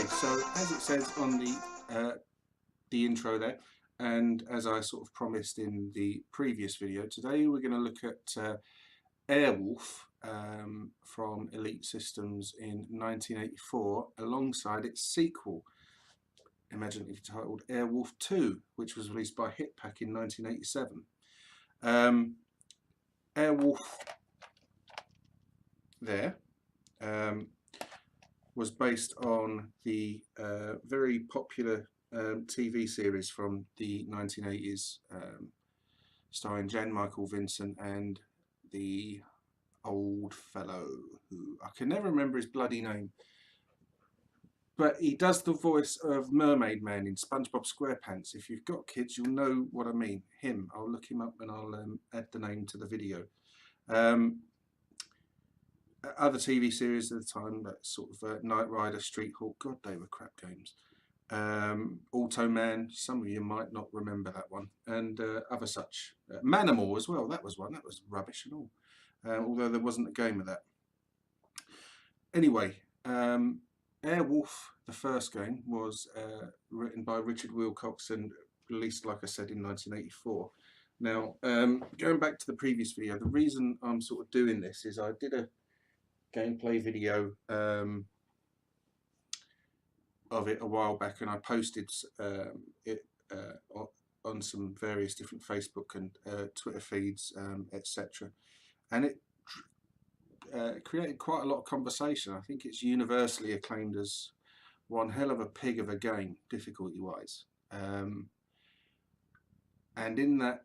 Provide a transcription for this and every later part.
so as it says on the intro there, and as I sort of promised in the previous video, today we're going to look at Airwolf from Elite Systems in 1984 alongside its sequel, imaginatively titled Airwolf 2, which was released by Hitpack in 1987. Airwolf there was based on the very popular TV series from the 1980s, starring Jan Michael Vincent and the old fellow who I can never remember his bloody name, but he does the voice of Mermaid Man in SpongeBob SquarePants. If you've got kids, you'll know what I mean. Him. I'll look him up and I'll add the name to the video. Other TV series at the time, that sort of Knight Rider, Street Hawk, God, they were crap games. Automan, some of you might not remember that one, and other such. Manimal as well, that was one, that was rubbish and all, although there wasn't a game of that. Anyway, Airwolf, the first game, was written by Richard Wilcox and released, like I said, in 1984. Now, going back to the previous video, the reason I'm sort of doing this is I did a gameplay video of it a while back, and I posted it on some various different Facebook and Twitter feeds, etc. And it created quite a lot of conversation. I think it's universally acclaimed as one hell of a pig of a game, difficulty-wise. And in that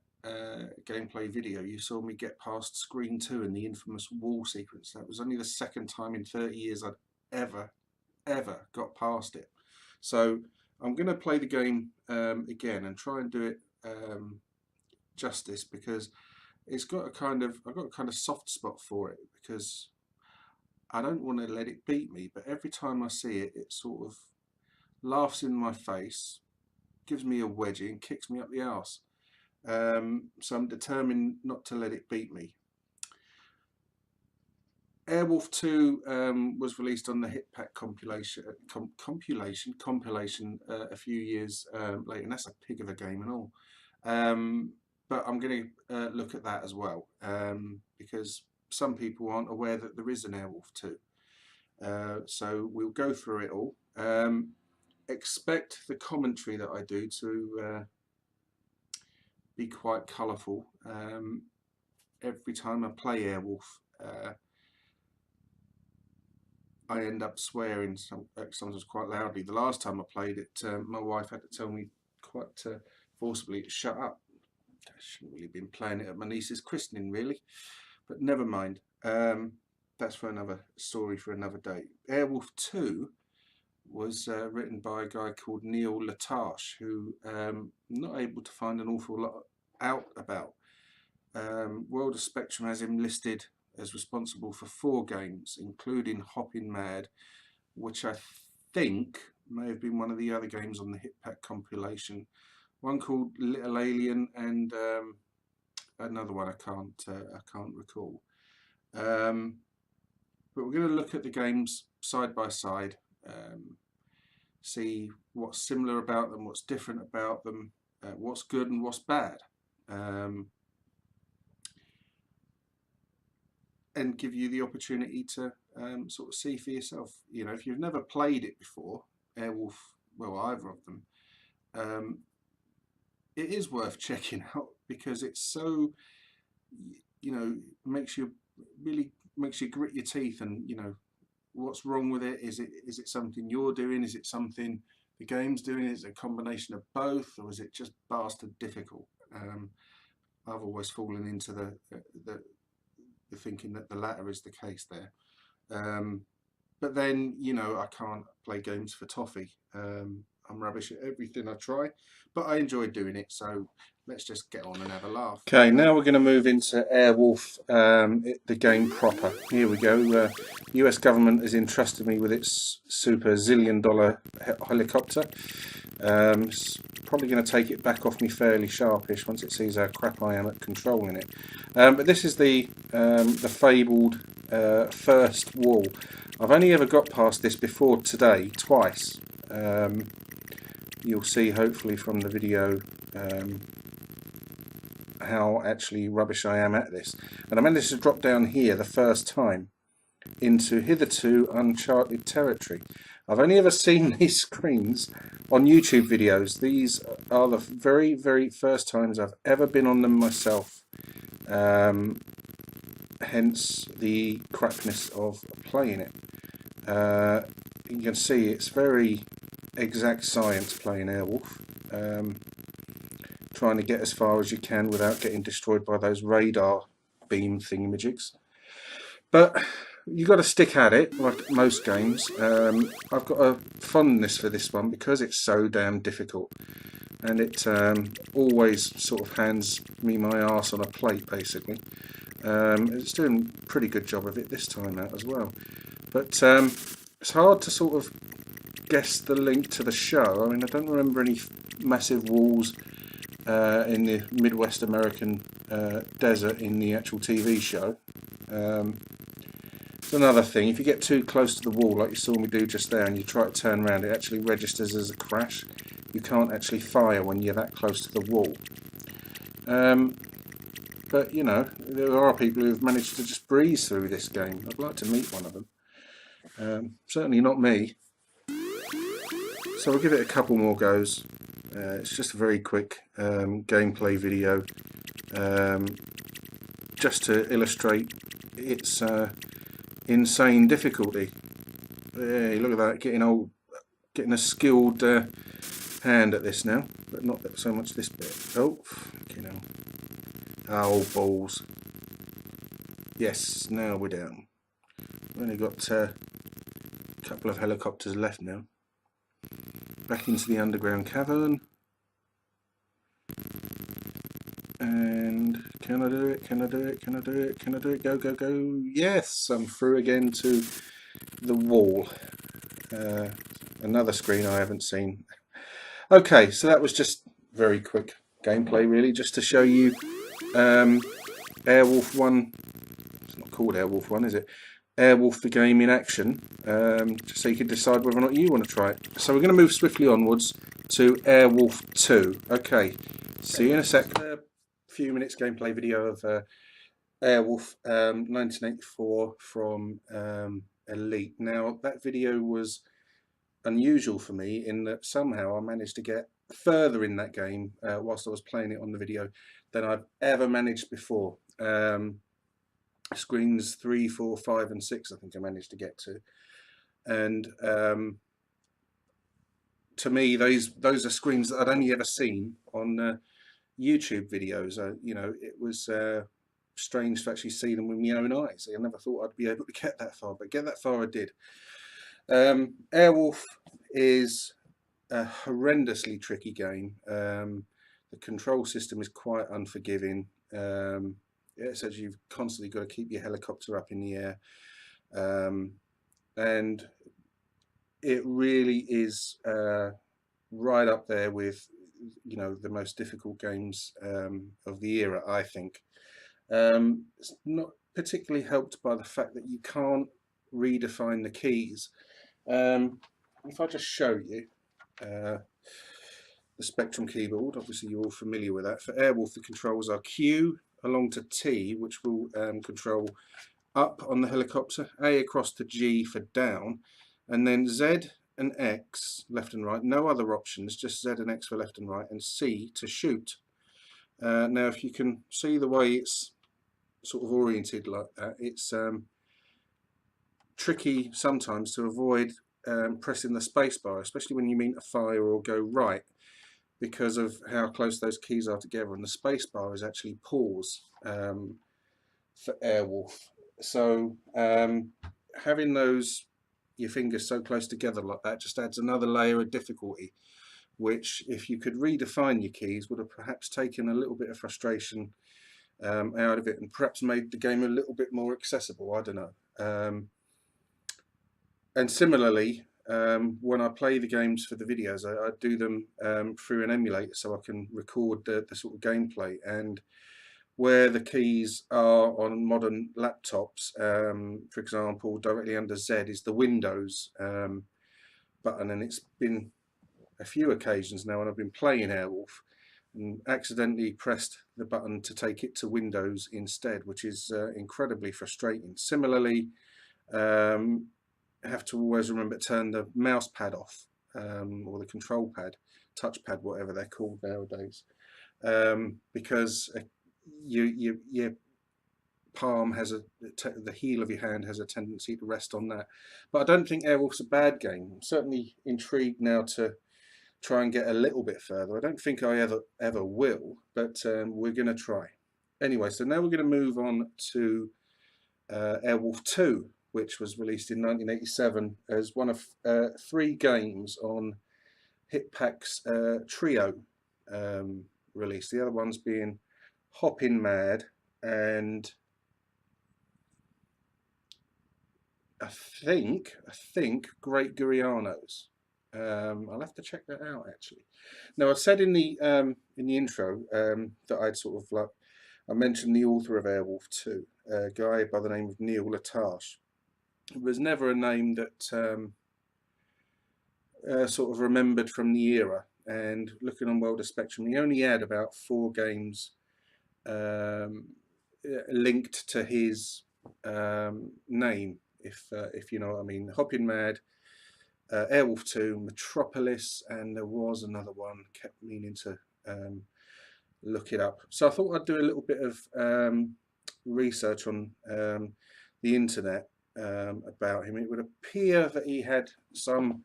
gameplay video, you saw me get past screen 2 in the infamous wall sequence. That was only the second time in 30 years I'd ever got past it. So I'm going to play the game again and try and do it justice, because it's got a kind of, I've got a kind of soft spot for it, because I don't want to let it beat me, but every time I see it, it sort of laughs in my face, gives me a wedgie and kicks me up the arse. So I'm determined not to let it beat me. Airwolf 2 was released on the Hitpack compilation a few years later, and that's a pig of a game and all. But I'm going to look at that as well, because some people aren't aware that there is an Airwolf 2. So we'll go through it all. Expect the commentary that I do to be quite colourful. Every time I play Airwolf, I end up swearing sometimes quite loudly. The last time I played it, my wife had to tell me quite forcibly to shut up. I shouldn't really have been playing it at my niece's christening, really, but never mind. That's for another story for another day. Airwolf 2 was written by a guy called Neil Latache, who I'm not able to find an awful lot out about. World of Spectrum has him listed as responsible for 4 games, including Hoppin' Mad, which I think may have been one of the other games on the Hitpack compilation. One called Little Alien, and another one I can't recall. But we're going to look at the games side by side, see what's similar about them, what's different about them, what's good and what's bad. And give you the opportunity to sort of see for yourself. You know, if you've never played it before, Airwolf, well, either of them, it is worth checking out, because it's so, you know, makes you grit your teeth, and you know what's wrong with it. Is it something you're doing? Is it something the game's doing? Is it a combination of both, or is it just bastard difficult? I've always fallen into the thinking that the latter is the case there. But then, you know, I can't play games for toffee. I'm rubbish at everything I try, but I enjoy doing it, so let's just get on and have a laugh. Okay, now we're going to move into Airwolf, the game proper. Here we go. US government has entrusted me with its super zillion-dollar helicopter. It's probably going to take it back off me fairly sharpish once it sees how crap I am at controlling it. But this is the fabled first wall. I've only ever got past this before today, twice. You'll see hopefully from the video how actually rubbish I am at this. And I managed to drop down here the first time into hitherto uncharted territory. I've only ever seen these screens on YouTube videos. These are the very, very first times I've ever been on them myself. Hence the crapness of playing it. You can see it's very exact science playing Airwolf. Trying to get as far as you can without getting destroyed by those radar beam thingamajigs. But you've got to stick at it, like most games. I've got a fondness for this one because it's so damn difficult. And it always sort of hands me my arse on a plate, basically. It's doing a pretty good job of it this time out as well. But it's hard to sort of guess the link to the show. I mean, I don't remember any massive walls in the Midwest American desert in the actual TV show. It's another thing, if you get too close to the wall like you saw me do just there and you try to turn around, it actually registers as a crash. You can't actually fire when you're that close to the wall. But you know, there are people who've managed to just breeze through this game. I'd like to meet one of them. Certainly not me. So we'll give it a couple more goes. It's just a very quick gameplay video, just to illustrate its insane difficulty. Hey, look at that, getting a skilled hand at this now, but not so much this bit. Oh, you know, oh balls. Yes, now we're down. We've only got a couple of helicopters left now. Back into the underground cavern. And can I do it? Can I do it? Can I do it? Can I do it? Go, go, go. Yes, I'm through again to the wall. Another screen I haven't seen. Okay, so that was just very quick gameplay really, just to show you Airwolf 1. It's not called Airwolf 1, is it? Airwolf the game in action, just so you can decide whether or not you want to try it. So we're going to move swiftly onwards to Airwolf 2. Okay, see you in a sec. A few minutes gameplay video of Airwolf 1984 from Elite. Now that video was unusual for me in that somehow I managed to get further in that game whilst I was playing it on the video than I've ever managed before. Screens 3, 4, 5 and 6 I think I managed to get to, and to me those are screens that I'd only ever seen on YouTube videos. You know, it was strange to actually see them with my own eyes. I never thought I'd be able to get that far, but get that far I did. Airwolf is a horrendously tricky game. The control system is quite unforgiving. It says you've constantly got to keep your helicopter up in the air, and it really is right up there with, you know, the most difficult games of the era, I think. It's not particularly helped by the fact that you can't redefine the keys. If I just show you the Spectrum keyboard, obviously you're all familiar with that. For Airwolf, the controls are Q along to T, which will control up on the helicopter, A across to G for down, and then Z and X left and right, no other options, just Z and X for left and right, and C to shoot. Now if you can see the way it's sort of oriented like that, it's tricky sometimes to avoid pressing the spacebar, especially when you mean to fire or go right, because of how close those keys are together, and the spacebar is actually pause for Airwolf. So having your fingers so close together like that just adds another layer of difficulty, which if you could redefine your keys would have perhaps taken a little bit of frustration out of it, and perhaps made the game a little bit more accessible. I don't know. And similarly, when I play the games for the videos, I do them through an emulator so I can record the sort of gameplay. And where the keys are on modern laptops, for example, directly under Z is the Windows button, and it's been a few occasions now when I've been playing Airwolf and accidentally pressed the button to take it to Windows instead, which is incredibly frustrating. Similarly, I have to always remember to turn the mouse pad off, or the control pad, touchpad, whatever they're called nowadays, because your palm has the heel of your hand has a tendency to rest on that. But I don't think Airwolf's a bad game. I'm certainly intrigued now to try and get a little bit further. I don't think I ever will, but we're going to try. Anyway, so now we're going to move on to Airwolf 2, which was released in 1987 as one of 3 games on Hitpack's Trio release. The other ones being Hoppin' Mad and I think Great Gurianos. I'll have to check that out actually. Now I said in the intro that I'd sort of like I mentioned the author of Airwolf 2, a guy by the name of Neil Latache. It was never a name that sort of remembered from the era. And looking on World of Spectrum, he only had about 4 games linked to his name, if you know what I mean. Hoppin' Mad, Airwolf 2, Metropolis, and there was another one. Kept meaning to look it up. So I thought I'd do a little bit of research on the internet about him. It would appear that he had something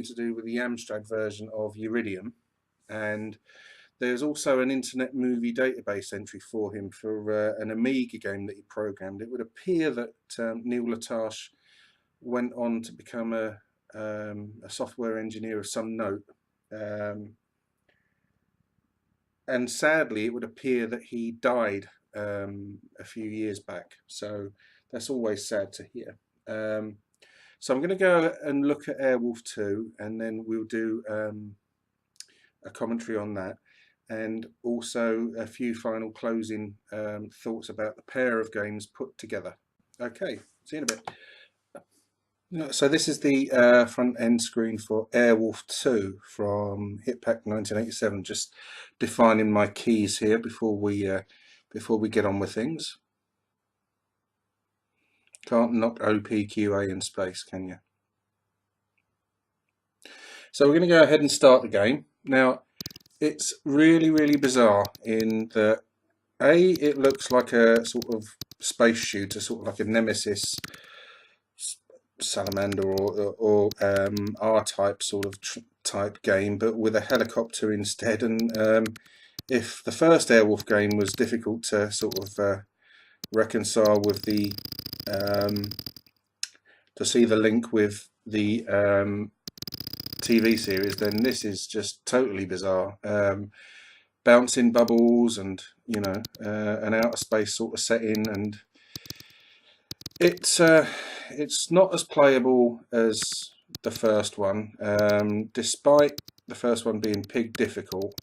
to do with the Amstrad version of Iridium, and there's also an Internet Movie Database entry for him for an Amiga game that he programmed. It would appear that Neil Latache went on to become a software engineer of some note, and sadly it would appear that he died a few years back, so that's always sad to hear. So I'm going to go and look at Airwolf 2, and then we'll do a commentary on that, and also a few final closing thoughts about the pair of games put together. Okay, see you in a bit. So this is the front end screen for Airwolf 2 from Hitpack 1987. Just defining my keys here before we get on with things. Can't knock OPQA in space, can you? So we're going to go ahead and start the game. Now, it's really bizarre in that it looks like a sort of space shooter, sort of like a Nemesis, Salamander, or R-type sort of type game, but with a helicopter instead. And if the first Airwolf game was difficult to sort of reconcile with the to see the link with the TV series, then this is just totally bizarre. Bouncing bubbles and, you know, an outer space sort of setting, and it's not as playable as the first one, despite the first one being pig difficult.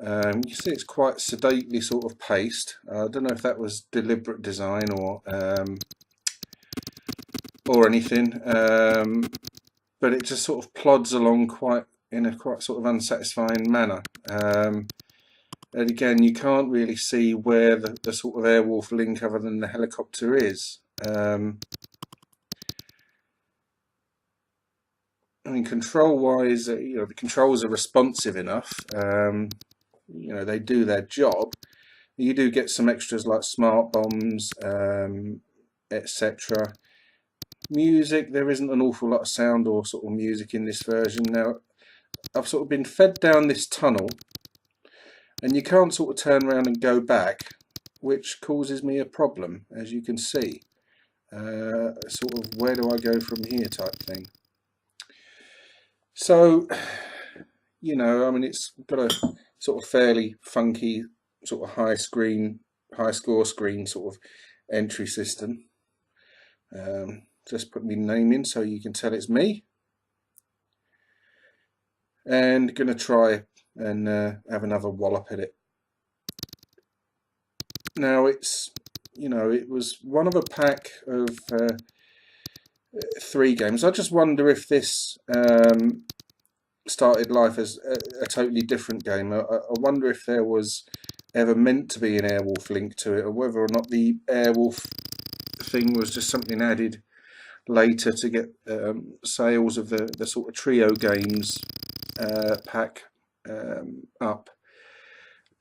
You see it's quite sedately sort of paced. I don't know if that was deliberate design or anything, but it just sort of plods along in a quite sort of unsatisfying manner. And again, you can't really see where the sort of Airwolf link other than the helicopter is. I mean, control-wise, you know, the controls are responsive enough. You know, they do their job. You do get some extras like smart bombs, etc. Music, there isn't an awful lot of sound or sort of music in this version. Now, I've sort of been fed down this tunnel, and you can't sort of turn around and go back, which causes me a problem, as you can see. Sort of, where do I go from here type thing. So, you know, I mean, it's got a sort of fairly funky sort of high score screen sort of entry system. Just put my name in so you can tell it's me, and gonna try and have another wallop at it. Now, it's, you know, it was one of a pack of 3 games. I just wonder if this started life as a totally different game. I wonder if there was ever meant to be an Airwolf link to it, or whether or not the Airwolf thing was just something added later to get sales of the sort of trio games pack up.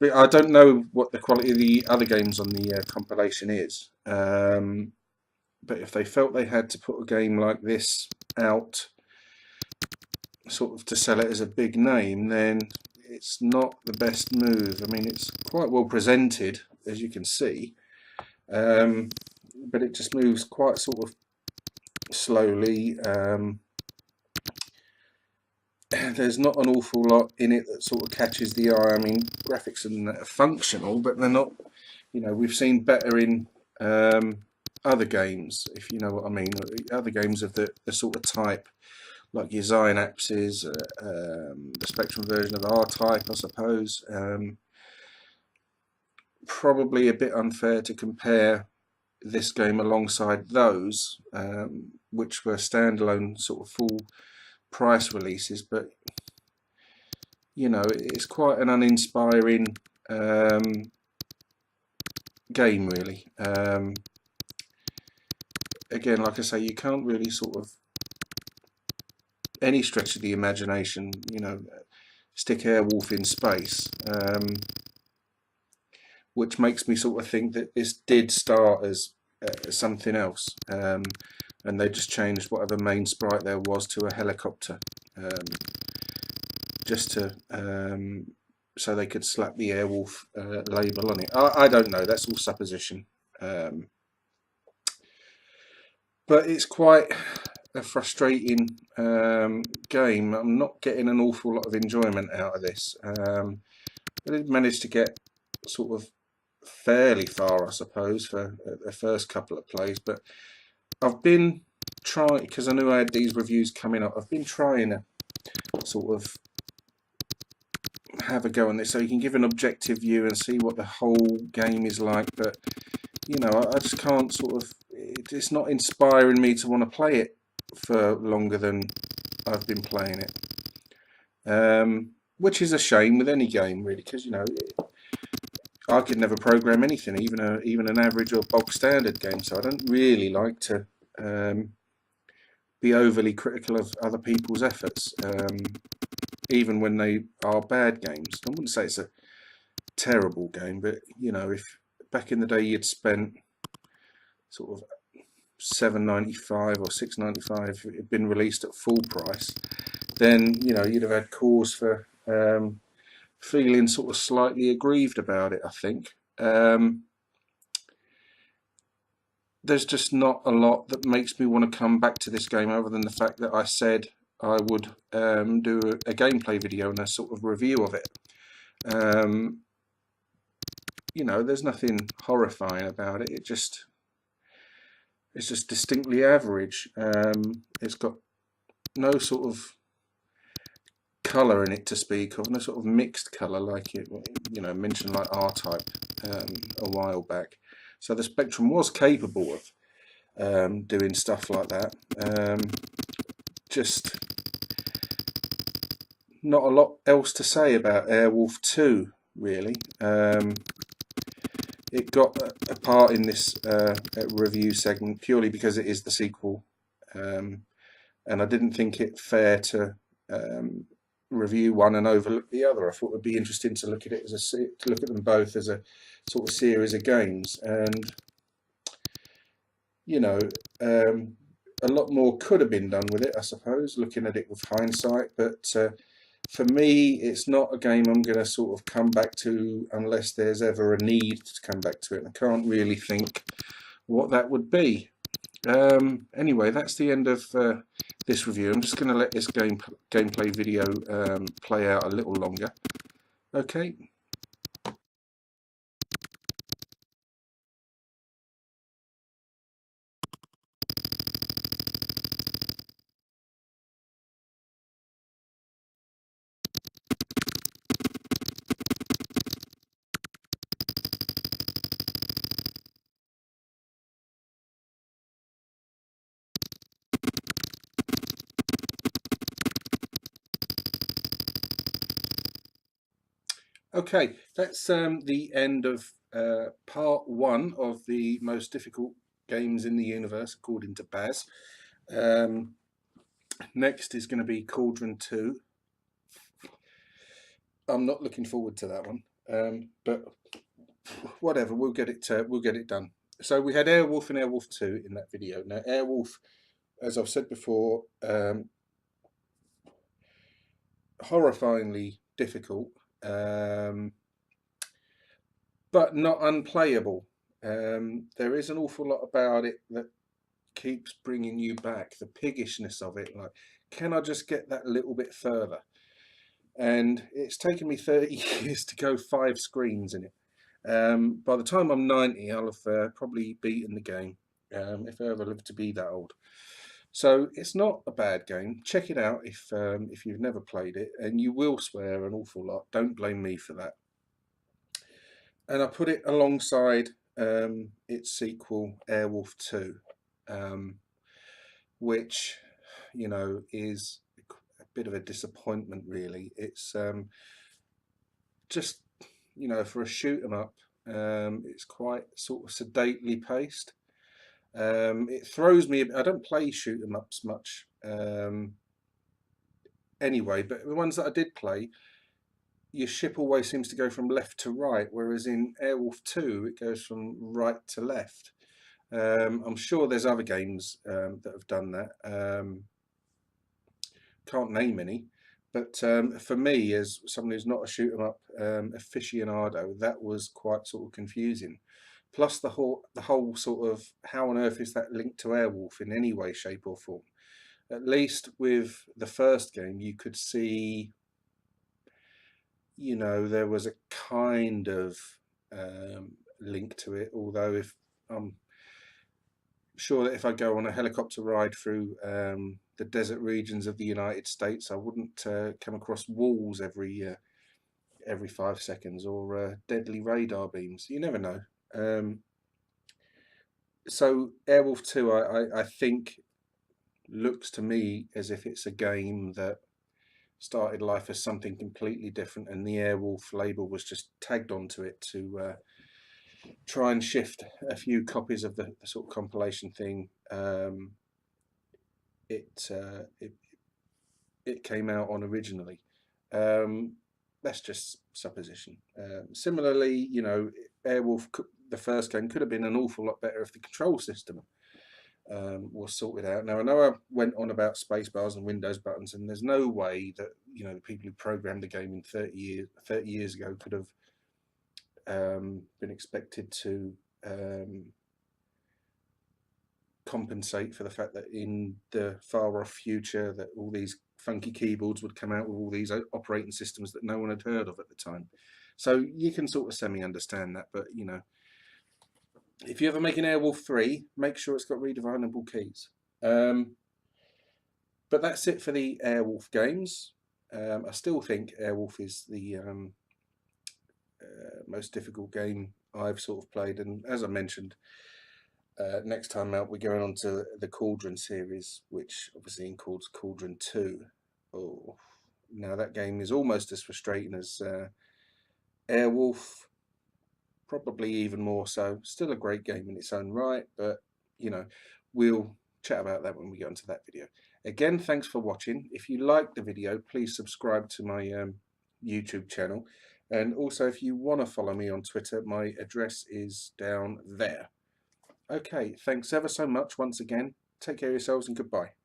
But I don't know what the quality of the other games on the compilation is. But if they felt they had to put a game like this out sort of to sell it as a big name, then it's not the best move. I mean, it's quite well presented, as you can see, but it just moves quite sort of slowly. There's not an awful lot in it that sort of catches the eye. I mean, graphics are functional, but they're not, you know, we've seen better in other games, if you know what I mean, other games of the sort of type, like your Xynapses, the Spectrum version of R-Type, I suppose. Probably a bit unfair to compare this game alongside those, which were standalone sort of full price releases, but you know, it's quite an uninspiring game, really. Again, like I say, you can't really sort of any stretch of the imagination, you know, stick Airwolf in space, which makes me sort of think that this did start as something else, and they just changed whatever main sprite there was to a helicopter, just to so they could slap the Airwolf label on it. I don't know, that's all supposition, but it's quite a frustrating game. I'm not getting an awful lot of enjoyment out of this. I did manage to get sort of fairly far, I suppose, for the first couple of plays, but I've been trying, because I knew I had these reviews coming up, I've been trying to sort of have a go on this so you can give an objective view and see what the whole game is like, but you know, I just can't sort of, it's not inspiring me to want to play it for longer than I've been playing it, which is a shame with any game, really, because you know, I could never program anything, even an average or bog standard game, so I don't really like to be overly critical of other people's efforts, even when they are bad games. I wouldn't say it's a terrible game, but you know, if back in the day you'd spent sort of $7.95 or $6.95 if it had been released at full price, then you know you'd have had cause for feeling sort of slightly aggrieved about it, I think. There's just not a lot that makes me want to come back to this game, other than the fact that I said I would do a gameplay video and a sort of review of it. You know, there's nothing horrifying about it. It's just distinctly average. It's got no sort of colour in it to speak of, no sort of mixed colour like it, you know, mentioned like R-Type a while back. So the Spectrum was capable of doing stuff like that. Just not a lot else to say about Airwolf 2, really. It got a part in this review segment purely because it is the sequel, and I didn't think it fair to review one and overlook the other. I thought it would be interesting to look at it as to look at them both as a sort of series of games, and you know, a lot more could have been done with it, I suppose, looking at it with hindsight. But for me, it's not a game I'm going to sort of come back to unless there's ever a need to come back to it. And I can't really think what that would be. Anyway, that's the end of this review. I'm just going to let this gameplay video play out a little longer. Okay. Okay, that's the end of part one of the most difficult games in the universe, according to Baz. Next is going to be Cauldron 2. I'm not looking forward to that one, but whatever, we'll get it done. So we had Airwolf and Airwolf 2 in that video. Now Airwolf, as I've said before, horrifyingly difficult, but not unplayable. There is an awful lot about it that keeps bringing you back. The piggishness of it, like, can I just get that little bit further? And it's taken me 30 years to go 5 screens in it. By the time I'm 90, I'll have probably beaten the game, if I ever live to be that old. So it's not a bad game. Check it out if you've never played it, and you will swear an awful lot. Don't blame me for that. And I put it alongside its sequel, Airwolf 2, which, you know, is a bit of a disappointment, really. It's just, you know, for a shoot 'em up, it's quite sort of sedately paced. It throws me. I don't play shoot 'em ups much anyway, but the ones that I did play, your ship always seems to go from left to right, whereas in Airwolf 2 it goes from right to left. I'm sure there's other games that have done that. Can't name any, but for me, as someone who's not a shoot 'em up aficionado, that was quite sort of confusing. Plus the whole sort of, how on earth is that linked to Airwolf in any way, shape or form? At least with the first game, you could see, you know, there was a kind of link to it, although if I'm sure that if I go on a helicopter ride through the desert regions of the United States, I wouldn't come across walls every 5 seconds, or deadly radar beams. You never know. So Airwolf 2, I think, looks to me as if it's a game that started life as something completely different, and the Airwolf label was just tagged onto it to try and shift a few copies of the sort of compilation thing. It came out on originally. That's just supposition. Similarly, you know, Airwolf, the first game, could have been an awful lot better if the control system was sorted out. Now I know I went on about space bars and Windows buttons, and there's no way that, you know, the people who programmed the game in 30 years ago could have been expected to compensate for the fact that in the far off future that all these funky keyboards would come out with all these operating systems that no one had heard of at the time. So you can sort of semi-understand that, but, you know, if you ever make an Airwolf 3, make sure it's got redefinable keys. But that's it for the Airwolf games. I still think Airwolf is the most difficult game I've sort of played, and as I mentioned, next time out we're going on to the Cauldron series, which obviously includes Cauldron 2. Oh, now that game is almost as frustrating as Airwolf, probably even more so. Still a great game in its own right, but, you know, we'll chat about that when we get onto that video. Again, thanks for watching. If you liked the video, please subscribe to my YouTube channel, and also if you want to follow me on Twitter, my address is down there. Okay, thanks ever so much once again. Take care of yourselves and goodbye.